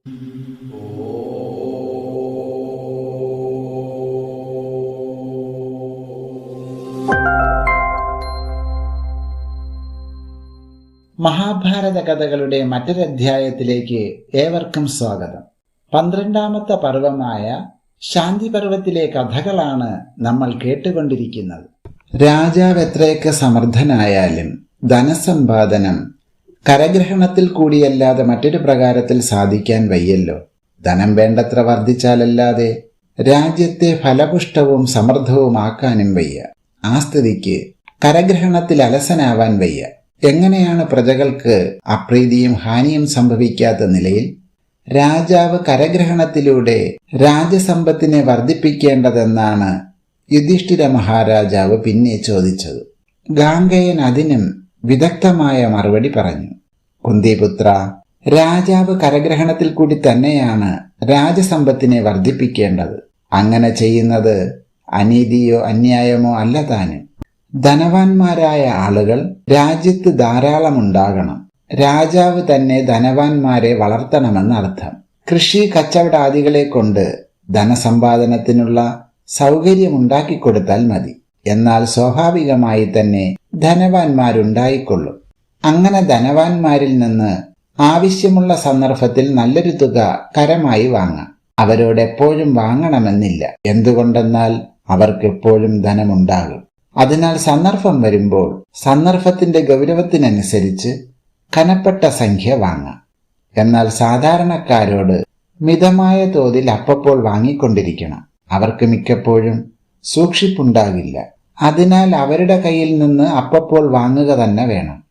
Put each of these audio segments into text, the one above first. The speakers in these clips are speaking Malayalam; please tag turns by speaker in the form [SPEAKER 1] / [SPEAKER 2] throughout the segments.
[SPEAKER 1] മഹാഭാരത കഥകളുടെ മറ്റൊരധ്യായത്തിലേക്ക് ഏവർക്കും സ്വാഗതം. 12ാമത്തെ പർവമായ ശാന്തി പർവത്തിലെ കഥകളാണ് നമ്മൾ കേട്ടുകൊണ്ടിരിക്കുന്നത്. രാജാവ് എത്രയൊക്കെ സമർത്ഥനായാലും ധനസമ്പാദനം കരഗ്രഹണത്തിൽ കൂടിയല്ലാതെ മറ്റൊരു പ്രകാരത്തിൽ സാധിക്കാൻ വയ്യല്ലോ. ധനം വേണ്ടത്ര വർദ്ധിച്ചാലല്ലാതെ രാജ്യത്തെ ഫലപുഷ്ടവും സമൃദ്ധവുമാക്കാനും വയ്യ. ആ സ്ഥിതിക്ക് കരഗ്രഹണത്തിൽ അലസനാവാൻ വയ്യ. എങ്ങനെയാണ് പ്രജകൾക്ക് അപ്രീതിയും ഹാനിയും സംഭവിക്കാത്ത നിലയിൽ രാജാവ് കരഗ്രഹണത്തിലൂടെ രാജസമ്പത്തിനെ വർദ്ധിപ്പിക്കേണ്ടതെന്നാണ് യുധിഷ്ഠിര മഹാരാജാവ് പിന്നെ ചോദിച്ചത്. ഗാംഗേയൻ അതിനും വിദഗ്ധമായ മറുപടി പറഞ്ഞു. കുന്തിപുത്ര, രാജാവ് കരഗ്രഹണത്തിൽ കൂടി തന്നെയാണ് രാജസമ്പത്തിനെ വർദ്ധിപ്പിക്കേണ്ടത്. അങ്ങനെ ചെയ്യുന്നത് അനീതിയോ അന്യായമോ അല്ല താനും. ധനവാന്മാരായ ആളുകൾ രാജ്യത്ത് ധാരാളമുണ്ടാകണം. രാജാവ് തന്നെ ധനവാന്മാരെ വളർത്തണമെന്നർത്ഥം. കൃഷി കച്ചവടാദികളെ കൊണ്ട് ധനസമ്പാദനത്തിനുള്ള സൗകര്യമുണ്ടാക്കിക്കൊടുത്താൽ മതി. എന്നാൽ സ്വാഭാവികമായി തന്നെ ധനവാന്മാരുണ്ടായിക്കൊള്ളും. അങ്ങനെ ധനവാന്മാരിൽ നിന്ന് ആവശ്യമുള്ള സന്ദർഭത്തിൽ നല്ലൊരു തുക കരമായി വാങ്ങാം. അവരോട് എപ്പോഴും വാങ്ങണമെന്നില്ല. എന്തുകൊണ്ടെന്നാൽ അവർക്കെപ്പോഴും ധനമുണ്ടാകും. അതിനാൽ സന്ദർഭം വരുമ്പോൾ സന്ദർഭത്തിന്റെ ഗൗരവത്തിനനുസരിച്ച് കനപ്പെട്ട സംഖ്യ വാങ്ങാം. എന്നാൽ സാധാരണക്കാരോട് മിതമായ തോതിൽ അപ്പപ്പോൾ വാങ്ങിക്കൊണ്ടിരിക്കണം. അവർക്ക് മിക്കപ്പോഴും സൂക്ഷിപ്പുണ്ടാകില്ല. അതിനാൽ അവരുടെ കയ്യിൽ നിന്ന് അപ്പപ്പോൾ വാങ്ങുക തന്നെ വേണം.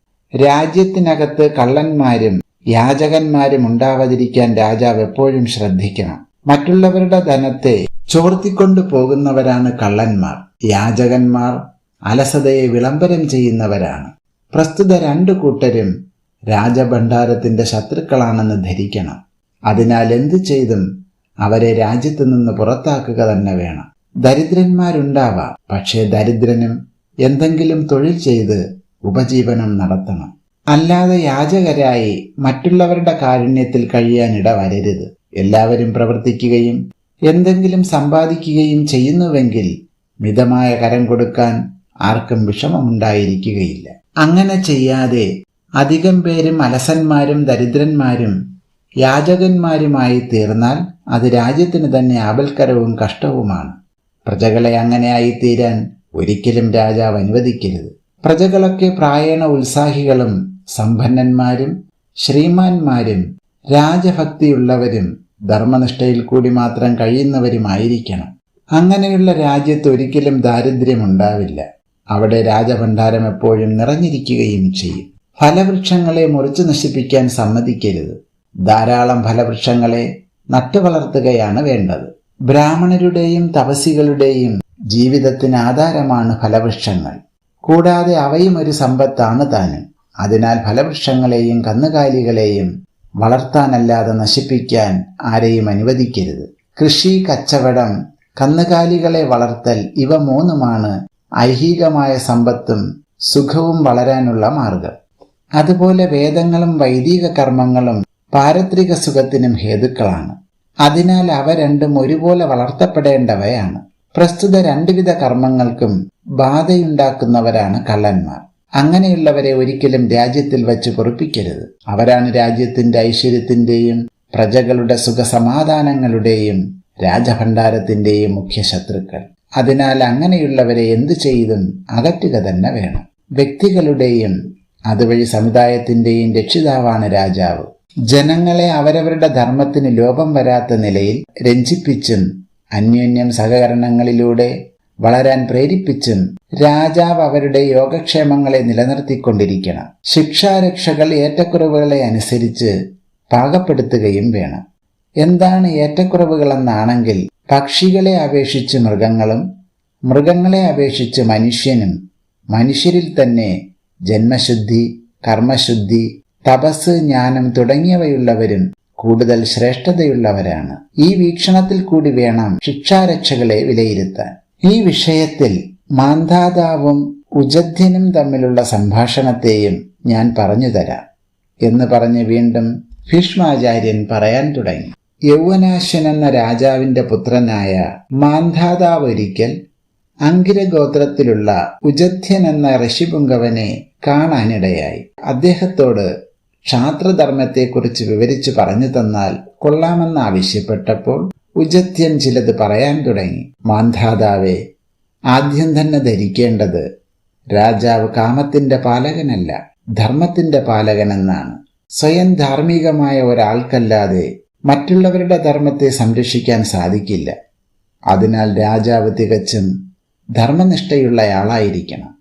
[SPEAKER 1] രാജ്യത്തിനകത്ത് കള്ളന്മാരും യാചകന്മാരും ഉണ്ടാവാതിരിക്കാൻ രാജാവ് എപ്പോഴും ശ്രദ്ധിക്കണം. മറ്റുള്ളവരുടെ ധനത്തെ ചോർത്തിക്കൊണ്ടു പോകുന്നവരാണ് കള്ളന്മാർ. യാചകന്മാർ അലസതയെ വിളംബരം ചെയ്യുന്നവരാണ്. പ്രസ്തുത രണ്ടു കൂട്ടരും രാജഭണ്ഡാരത്തിന്റെ ശത്രുക്കളാണെന്ന് ധരിക്കണം. അതിനാൽ എന്തു ചെയ്തും അവരെ രാജ്യത്തു നിന്ന് പുറത്താക്കുക തന്നെ വേണം. ദരിദ്രന്മാരുണ്ടാവാം, പക്ഷേ ദരിദ്രനും എന്തെങ്കിലും തൊഴിൽ ചെയ്ത് ഉപജീവനം നടത്തണം. അല്ലാതെ യാചകരായി മറ്റുള്ളവരുടെ കാരുണ്യത്തിൽ കഴിയാനിട വരരുത്. എല്ലാവരും പ്രവർത്തിക്കുകയും എന്തെങ്കിലും സമ്പാദിക്കുകയും ചെയ്യുന്നുവെങ്കിൽ മിതമായ കരം കൊടുക്കാൻ ആർക്കും വിഷമമുണ്ടായിരിക്കുകയില്ല. അങ്ങനെ ചെയ്യാതെ അധികം പേരും അലസന്മാരും ദരിദ്രന്മാരും യാചകന്മാരുമായി തീർന്നാൽ അത് രാജ്യത്തിന് തന്നെ ആപൽക്കരവും കഷ്ടവുമാണ്. പ്രജകളെ അങ്ങനെയായിത്തീരാൻ ഒരിക്കലും രാജാവ് അനുവദിക്കരുത്. പ്രജകളൊക്കെ പ്രായേണ ഉത്സാഹികളും സമ്പന്നന്മാരും ശ്രീമാന്മാരും രാജഭക്തിയുള്ളവരും ധർമ്മനിഷ്ഠയിൽ കൂടി മാത്രം കഴിയുന്നവരുമായിരിക്കണം. അങ്ങനെയുള്ള രാജ്യത്ത് ഒരിക്കലും ദാരിദ്ര്യമുണ്ടാവില്ല. അവിടെ രാജഭണ്ഡാരം എപ്പോഴും നിറഞ്ഞിരിക്കുകയും ചെയ്യും. ഫലവൃക്ഷങ്ങളെ മുറിച്ചു നശിപ്പിക്കാൻ സമ്മതിക്കരുത്. ധാരാളം ഫലവൃക്ഷങ്ങളെ നട്ടുവളർത്തുകയാണ് വേണ്ടത്. ബ്രാഹ്മണരുടെയും തപസികളുടെയും ജീവിതത്തിന് ആധാരമാണ് ഫലവൃക്ഷങ്ങൾ. കൂടാതെ അവയും ഒരു സമ്പത്താണ് താനും. അതിനാൽ ഫലവൃക്ഷങ്ങളെയും കന്നുകാലികളെയും വളർത്താനല്ലാതെ നശിപ്പിക്കാൻ ആരെയും അനുവദിക്കരുത്. കൃഷി, കച്ചവടം, കന്നുകാലികളെ വളർത്തൽ ഇവ മൂന്നുമാണ് ഐഹികമായ സമ്പത്തും സുഖവും വളരാനുള്ള മാർഗം. അതുപോലെ വേദങ്ങളും വൈദിക കർമ്മങ്ങളും പാരത്രിക സുഖത്തിനും ഹേതുക്കളാണ്. അതിനാൽ അവ രണ്ടും ഒരുപോലെ വളർത്തപ്പെടേണ്ടവയാണ്. പ്രസ്തുത രണ്ടുവിധ കർമ്മങ്ങൾക്കും ബാധയുണ്ടാക്കുന്നവരാണ് കള്ളന്മാർ. അങ്ങനെയുള്ളവരെ ഒരിക്കലും രാജ്യത്തിൽ വച്ച് പൊറുപ്പിക്കരുത്. അവരാണ് രാജ്യത്തിന്റെ ഐശ്വര്യത്തിന്റെയും പ്രജകളുടെ സുഖസമാധാനങ്ങളുടെയും രാജഭണ്ഡാരത്തിന്റെയും മുഖ്യ ശത്രുക്കൾ. അതിനാൽ അങ്ങനെയുള്ളവരെ എന്തു ചെയ്തും അകറ്റുക തന്നെ വേണം. വ്യക്തികളുടെയും അതുവഴി സമുദായത്തിന്റെയും രക്ഷിതാവാണ് രാജാവ്. ജനങ്ങളെ അവരവരുടെ ധർമ്മത്തിന് ലോപം വരാത്ത നിലയിൽ രഞ്ജിപ്പിച്ചും അന്യോന്യം സഹകരണങ്ങളിലൂടെ വളരാൻ പ്രേരിപ്പിച്ചും രാജാവ് അവരുടെ യോഗക്ഷേമങ്ങളെ നിലനിർത്തിക്കൊണ്ടിരിക്കണം. ശിക്ഷാരക്ഷകൾ ഏറ്റക്കുറവുകളെ അനുസരിച്ച് പാകപ്പെടുത്തുകയും വേണം. എന്താണ് ഏറ്റക്കുറവുകളെന്നാണെങ്കിൽ പക്ഷികളെ അപേക്ഷിച്ച് മൃഗങ്ങളും മൃഗങ്ങളെ അപേക്ഷിച്ച് മനുഷ്യനും മനുഷ്യരിൽ തന്നെ ജന്മശുദ്ധി, കർമ്മശുദ്ധി, തപസ്, ജ്ഞാനം തുടങ്ങിയവയുള്ളവരും കൂടുതൽ ശ്രേഷ്ഠതയുള്ളവരാണ്. ഈ വീക്ഷണത്തിൽ കൂടി വേണം ശിക്ഷാരക്ഷകളെ വിലയിരുത്താൻ. ഈ വിഷയത്തിൽ മാന്ധാതാവും ഉജധ്യനും തമ്മിലുള്ള സംഭാഷണത്തെയും ഞാൻ പറഞ്ഞു തരാം എന്ന് പറഞ്ഞ് വീണ്ടും ഭീഷ്മാചാര്യൻ പറയാൻ തുടങ്ങി. യൗവനാശ്വൻ എന്ന രാജാവിന്റെ പുത്രനായ മാന്ധാതാവ് ഒരിക്കൽ അങ്കിരഗോത്രത്തിലുള്ള ഉജധ്യൻ എന്ന ഋഷിപുങ്കവനെ കാണാനിടയായി. അദ്ദേഹത്തോട് ക്ഷാത്രധർമ്മത്തെക്കുറിച്ച് വിവരിച്ചു പറഞ്ഞു തന്നാൽ കൊള്ളാമെന്നാവശ്യപ്പെട്ടപ്പോൾ ഉജധ്യൻ ചിലത് പറയാൻ തുടങ്ങി. മാന്ധാതാവെ, ആദ്യം തന്നെ ധരിക്കേണ്ടത് രാജാവ് കാമത്തിന്റെ പാലകനല്ല, ധർമ്മത്തിന്റെ പാലകനെന്നാണ്. സ്വയം ധാർമ്മികമായ ഒരാൾക്കല്ലാതെ മറ്റുള്ളവരുടെ ധർമ്മത്തെ സംരക്ഷിക്കാൻ സാധിക്കില്ല. അതിനാൽ രാജാവ് തികച്ചും ധർമ്മനിഷ്ഠയുള്ളയാളായിരിക്കണം.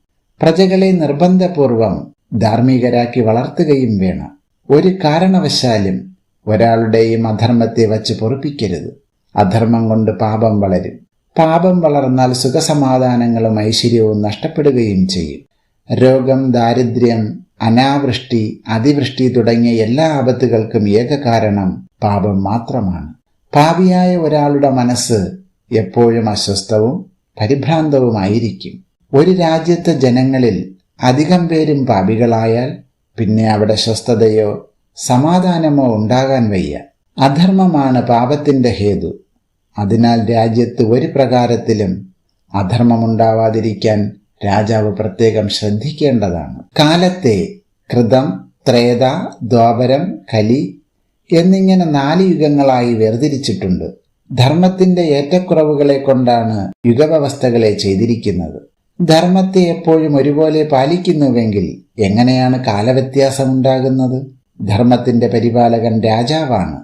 [SPEAKER 1] പ്രജകളെ നിർബന്ധപൂർവം ധാർമ്മികരാക്കി വളർത്തുകയും വേണം. ഒരു കാരണവശാലും ഒരാളുടെയും അധർമ്മത്തെ വച്ച് പൊറുപ്പിക്കരുത്. അധർമ്മം കൊണ്ട് പാപം വളരും. പാപം വളർന്നാൽ സുഖസമാധാനങ്ങളും ഐശ്വര്യവും നഷ്ടപ്പെടുകയും ചെയ്യും. രോഗം, ദാരിദ്ര്യം, അനാവൃഷ്ടി, അതിവൃഷ്ടി തുടങ്ങിയ എല്ലാ ആപത്തുകൾക്കും ഏക കാരണം പാപം മാത്രമാണ്. പാപിയായ ഒരാളുടെ മനസ്സ് എപ്പോഴും അസ്വസ്ഥവും പരിഭ്രാന്തവുമായിരിക്കും. ഒരു രാജ്യത്തെ ജനങ്ങളിൽ അധികം പേരും പാപികളായാൽ പിന്നെ അവിടെ സ്വസ്ഥതയോ സമാധാനമോ ഉണ്ടാകാൻ വയ്യ. അധർമ്മമാണ് പാപത്തിന്റെ ഹേതു. അതിനാൽ രാജ്യത്ത് ഒരു പ്രകാരത്തിലും അധർമ്മമുണ്ടാവാതിരിക്കാൻ രാജാവ് പ്രത്യേകം ശ്രദ്ധിക്കേണ്ടതാണ്. കാലത്തെ കൃതം, ത്രേത, ദ്വാപരം, കലി എന്നിങ്ങനെ 4 യുഗങ്ങളായി വേർതിരിച്ചിട്ടുണ്ട്. ധർമ്മത്തിന്റെ ഏറ്റക്കുറവുകളെ കൊണ്ടാണ് യുഗവ്യവസ്ഥകളെ ചെയ്തിരിക്കുന്നത്. ധർമ്മത്തെ എപ്പോഴും ഒരുപോലെ പാലിക്കുന്നുവെങ്കിൽ എങ്ങനെയാണ് കാലവ്യത്യാസമുണ്ടാകുന്നത്? ധർമ്മത്തിന്റെ പരിപാലകൻ രാജാവാണ്.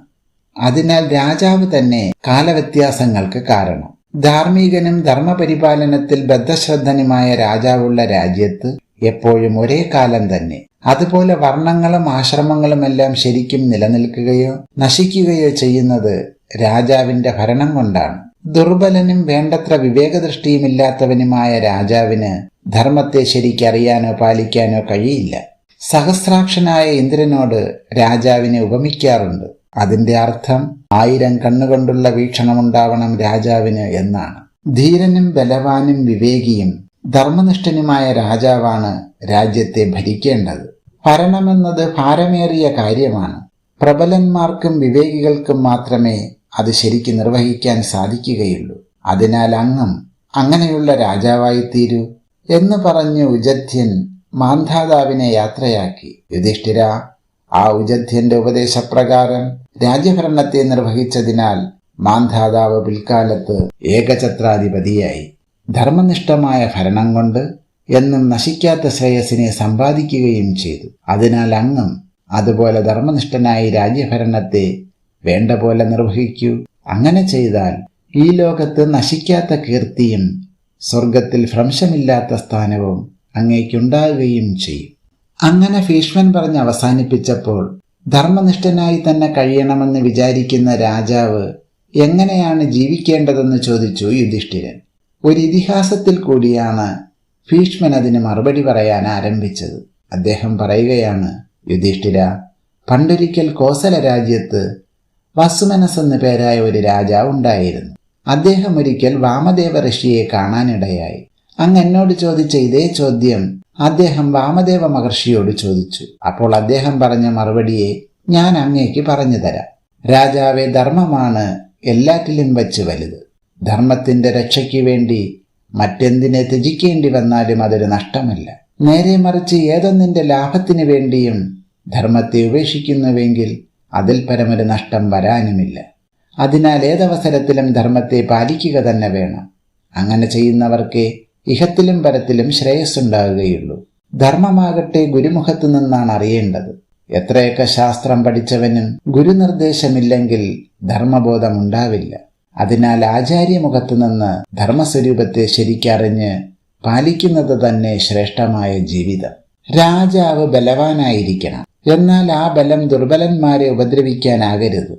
[SPEAKER 1] അതിനാൽ രാജാവ് തന്നെ കാലവ്യത്യാസങ്ങൾക്ക് കാരണം. ധാർമ്മികനും ധർമ്മപരിപാലനത്തിൽ ബദ്ധശ്രദ്ധനുമായ രാജാവുള്ള രാജ്യത്ത് എപ്പോഴും ഒരേ കാലം തന്നെ. അതുപോലെ വർണ്ണങ്ങളും ആശ്രമങ്ങളുമെല്ലാം ശരിക്കും നിലനിൽക്കുകയോ നശിക്കുകയോ ചെയ്യുന്നത് രാജാവിന്റെ ഭരണം കൊണ്ടാണ്. ദുർബലനും വേണ്ടത്ര വിവേകദൃഷ്ടിയുമില്ലാത്തവനുമായ രാജാവിന് ധർമ്മത്തെ ശരിക്കറിയാനോ പാലിക്കാനോ കഴിയില്ല. സഹസ്രാക്ഷനായ ഇന്ദ്രനോട് രാജാവിനെ ഉപമിക്കാറുണ്ട്. അതിന്റെ അർത്ഥം 1000 കണ്ണുകൊണ്ടുള്ള വീക്ഷണമുണ്ടാവണം രാജാവിന് എന്നാണ്. ധീരനും ബലവാനും വിവേകിയും ധർമ്മനിഷ്ഠനുമായ രാജാവാണ് രാജ്യത്തെ ഭരിക്കേണ്ടത്. ഭരണമെന്നത് ഭാരമേറിയ കാര്യമാണ്. പ്രബലന്മാർക്കും വിവേകികൾക്കും മാത്രമേ അത് ശരിക്ക് നിർവഹിക്കാൻ സാധിക്കുകയുള്ളൂ. അതിനാൽ അങ്ങും അങ്ങനെയുള്ള രാജാവായിത്തീരൂ എന്ന് പറഞ്ഞു ഉജധ്യൻ മാന്ധാതാവിനെ യാത്രയാക്കി. യുധിഷ്ഠിര, ആ ഉജധ്യന്റെ ഉപദേശപ്രകാരം രാജ്യഭരണത്തെ നിർവഹിച്ചതിനാൽ മാന്ധാതാവ് പിൽക്കാലത്ത് ഏകഛത്രാധിപതിയായി. ധർമ്മനിഷ്ഠമായ ഭരണം കൊണ്ട് എന്നും നശിക്കാത്ത ശ്രേയസിനെ സമ്പാദിക്കുകയും ചെയ്തു. അതിനാൽ അങ്ങും അതുപോലെ ധർമ്മനിഷ്ഠനായി രാജ്യഭരണത്തെ വേണ്ട പോലെ നിർവഹിക്കൂ. അങ്ങനെ ചെയ്താൽ ഈ ലോകത്ത് നശിക്കാത്ത കീർത്തിയും സ്വർഗത്തിൽ ഭ്രംശമില്ലാത്ത സ്ഥാനവും അങ്ങേക്കുണ്ടാകുകയും ചെയ്യും. അങ്ങനെ ഭീഷ്മൻ പറഞ്ഞ് അവസാനിപ്പിച്ചപ്പോൾ ധർമ്മനിഷ്ഠനായി തന്നെ കഴിയണമെന്ന് വിചാരിക്കുന്ന രാജാവ് എങ്ങനെയാണ് ജീവിക്കേണ്ടതെന്ന് ചോദിച്ചു യുധിഷ്ഠിരൻ. ഒരു ഇതിഹാസത്തിൽ കൂടിയാണ് ഭീഷ്മൻ അതിന് മറുപടി പറയാൻ ആരംഭിച്ചത്. അദ്ദേഹം പറയുകയാണ്, യുധിഷ്ഠിര, പണ്ടൊരിക്കൽ കോസല രാജ്യത്ത് വസുമനസ് എന്നു പേരായ ഒരു രാജാവ് ഉണ്ടായിരുന്നു. അദ്ദേഹം ഒരിക്കൽ വാമദേവ ഋഷിയെ കാണാനിടയായി. അങ്ങ് എന്നോട് ചോദിച്ച ഇതേ ചോദ്യം അദ്ദേഹം വാമദേവ മഹർഷിയോട് ചോദിച്ചു. അപ്പോൾ അദ്ദേഹം പറഞ്ഞ മറുപടിയെ ഞാൻ അങ്ങേക്ക് പറഞ്ഞു തരാം. രാജാവെ, ധർമ്മമാണ് എല്ലാറ്റിലും വച്ച് വലുത്. ധർമ്മത്തിന്റെ രക്ഷയ്ക്ക് വേണ്ടി മറ്റെന്തിനെ ത്യജിക്കേണ്ടി വന്നാലും അതൊരു നഷ്ടമല്ല. നേരെ മറിച്ച് ഏതൊന്നിന്റെ ലാഭത്തിന് വേണ്ടിയും ധർമ്മത്തെ ഉപേക്ഷിക്കുന്നുവെങ്കിൽ അതിൽ പരമൊരു നഷ്ടം വരാനുമില്ല. അതിനാൽ ഏതവസരത്തിലും ധർമ്മത്തെ പാലിക്കുക തന്നെ വേണം. അങ്ങനെ ചെയ്യുന്നവർക്ക് ഇഹത്തിലും പരത്തിലും ശ്രേയസ്സുണ്ടാകുകയുള്ളൂ. ധർമ്മമാകട്ടെ ഗുരുമുഖത്തു നിന്നാണ് അറിയേണ്ടത്. എത്രയൊക്കെ ശാസ്ത്രം പഠിച്ചവനും ഗുരുനിർദ്ദേശമില്ലെങ്കിൽ ധർമ്മബോധം ഉണ്ടാവില്ല. അതിനാൽ ആചാര്യമുഖത്തു നിന്ന് ധർമ്മസ്വരൂപത്തെ ശരിക്കറിഞ്ഞ് പാലിക്കുന്നത് തന്നെ ശ്രേഷ്ഠമായ ജീവിതം. രാജാവ് ബലവാനായിരിക്കണം. എന്നാൽ ആ ബലം ദുർബലന്മാരെ ഉപദ്രവിക്കാനാകരുത്.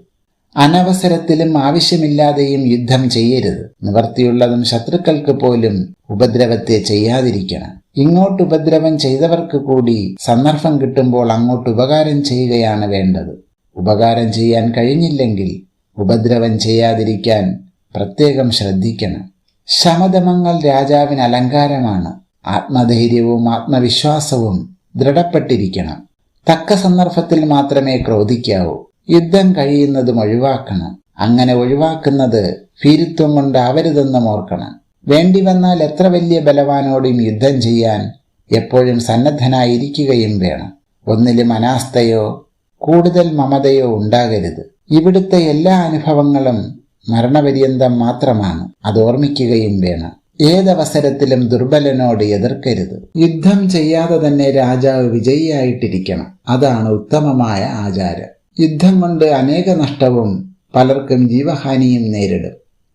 [SPEAKER 1] അനവസരത്തിലും ആവശ്യമില്ലാതെയും യുദ്ധം ചെയ്യരുത്. നിവർത്തിയുള്ളതും ശത്രുക്കൾക്ക് പോലും ഉപദ്രവത്തെ ചെയ്യാതിരിക്കണം. ഇങ്ങോട്ട് ഉപദ്രവം ചെയ്തവർക്ക് കൂടി സന്ദർഭം കിട്ടുമ്പോൾ അങ്ങോട്ട് ഉപകാരം ചെയ്യുകയാണ് വേണ്ടത്. ഉപകാരം ചെയ്യാൻ കഴിഞ്ഞില്ലെങ്കിൽ ഉപദ്രവം ചെയ്യാതിരിക്കാൻ പ്രത്യേകം ശ്രദ്ധിക്കണം. ശമദമങ്ങൾ രാജാവിന് അലങ്കാരമാണ്. ആത്മധൈര്യവും ആത്മവിശ്വാസവും ദൃഢപ്പെട്ടിരിക്കണം. തക്ക സന്ദർഭത്തിൽ മാത്രമേ ക്രോധിക്കാവൂ. യുദ്ധം കഴിയുന്നതും ഒഴിവാക്കണം. അങ്ങനെ ഒഴിവാക്കുന്നത് ഭീരുത്വം കൊണ്ടാവരുതെന്നും ഓർക്കണം. വേണ്ടി വന്നാൽ എത്ര വലിയ ബലവാനോടും യുദ്ധം ചെയ്യാൻ എപ്പോഴും സന്നദ്ധനായിരിക്കുകയും വേണം. ഒന്നിലും അനാസ്ഥയോ കൂടുതൽ മമതയോ ഉണ്ടാകരുത്. ഇവിടുത്തെ എല്ലാ അനുഭവങ്ങളും മരണപര്യന്തം മാത്രമാണ്, അതോർമ്മിക്കുകയും വേണം. ഏതവസരത്തിലും ദുർബലനോട് എതിർക്കരുത്. യുദ്ധം ചെയ്യാതെ തന്നെ രാജാവ് വിജയിയായിട്ടിരിക്കണം. അതാണ് ഉത്തമമായ ആചാരം. യുദ്ധം കൊണ്ട് അനേക നഷ്ടവും പലർക്കും ജീവഹാനിയും നേരിടും.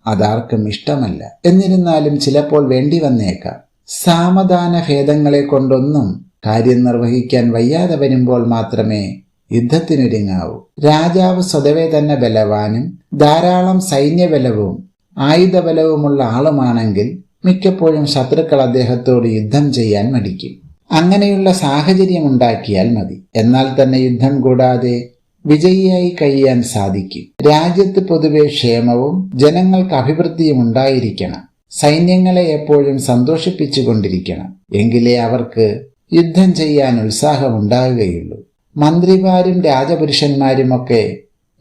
[SPEAKER 1] അതാർക്കും ഇഷ്ടമല്ല. എന്നിരുന്നാലും ചിലപ്പോൾ വേണ്ടി വന്നേക്കാം. സാമധാന ഭേദങ്ങളെ കൊണ്ടൊന്നും കാര്യം നിർവഹിക്കാൻ വയ്യാതെ വരുമ്പോൾ മാത്രമേ യുദ്ധത്തിനൊരുങ്ങാവൂ. രാജാവ് സ്വതവേ തന്നെ ബലവാനും ധാരാളം സൈന്യബലവും ആയുധബലവുമുള്ള ആളുമാണെങ്കിൽ മിക്കപ്പോഴും ശത്രുക്കൾ അദ്ദേഹത്തോട് യുദ്ധം ചെയ്യാൻ മടിക്കും. അങ്ങനെയുള്ള സാഹചര്യം ഉണ്ടാക്കിയാൽ മതി. എന്നാൽ തന്നെ യുദ്ധം കൂടാതെ വിജയിയായി കഴിയാൻ സാധിക്കും. രാജ്യത്ത് പൊതുവെ ക്ഷേമവും ജനങ്ങൾക്ക് അഭിവൃദ്ധിയും ഉണ്ടായിരിക്കണം. സൈന്യങ്ങളെ എപ്പോഴും സന്തോഷിപ്പിച്ചുകൊണ്ടിരിക്കണം. എങ്കിലേ അവർക്ക് യുദ്ധം ചെയ്യാൻ ഉത്സാഹമുണ്ടാകുകയുള്ളൂ. മന്ത്രിമാരും രാജപുരുഷന്മാരുമൊക്കെ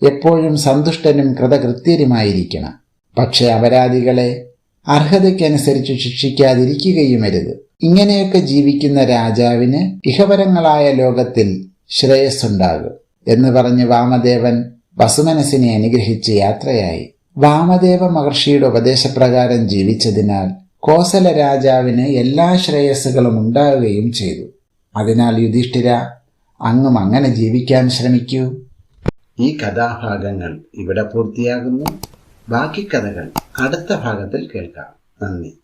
[SPEAKER 1] എപ്പോഴും സന്തുഷ്ടനും കൃതകൃത്യരുമായിരിക്കണം. പക്ഷെ അപരാധികളെ അർഹതയ്ക്കനുസരിച്ച് ശിക്ഷിക്കാതിരിക്കുകയുമരുത്. ഇങ്ങനെയൊക്കെ ജീവിക്കുന്ന രാജാവിന് ഇഹപരങ്ങളായ ലോകത്തിൽ ശ്രേയസ്സുണ്ടാകും എന്ന് പറഞ്ഞ് വാമദേവൻ വസുമനസിനെ അനുഗ്രഹിച്ച് യാത്രയായി. വാമദേവ മഹർഷിയുടെ ഉപദേശപ്രകാരം ജീവിച്ചതിനാൽ കോസല രാജാവിന് എല്ലാ ശ്രേയസ്സുകളും ഉണ്ടാവുകയും ചെയ്തു. അതിനാൽ യുധിഷ്ഠിര, അങ്ങും അങ്ങനെ ജീവിക്കാൻ ശ്രമിക്കൂ. ഈ കഥാഭാഗങ്ങൾ ഇവിടെ പൂർത്തിയാകുന്നു. ബാക്കി കഥകൾ അടുത്ത ഭാഗത്തിൽ കേൾക്കാം. നന്ദി.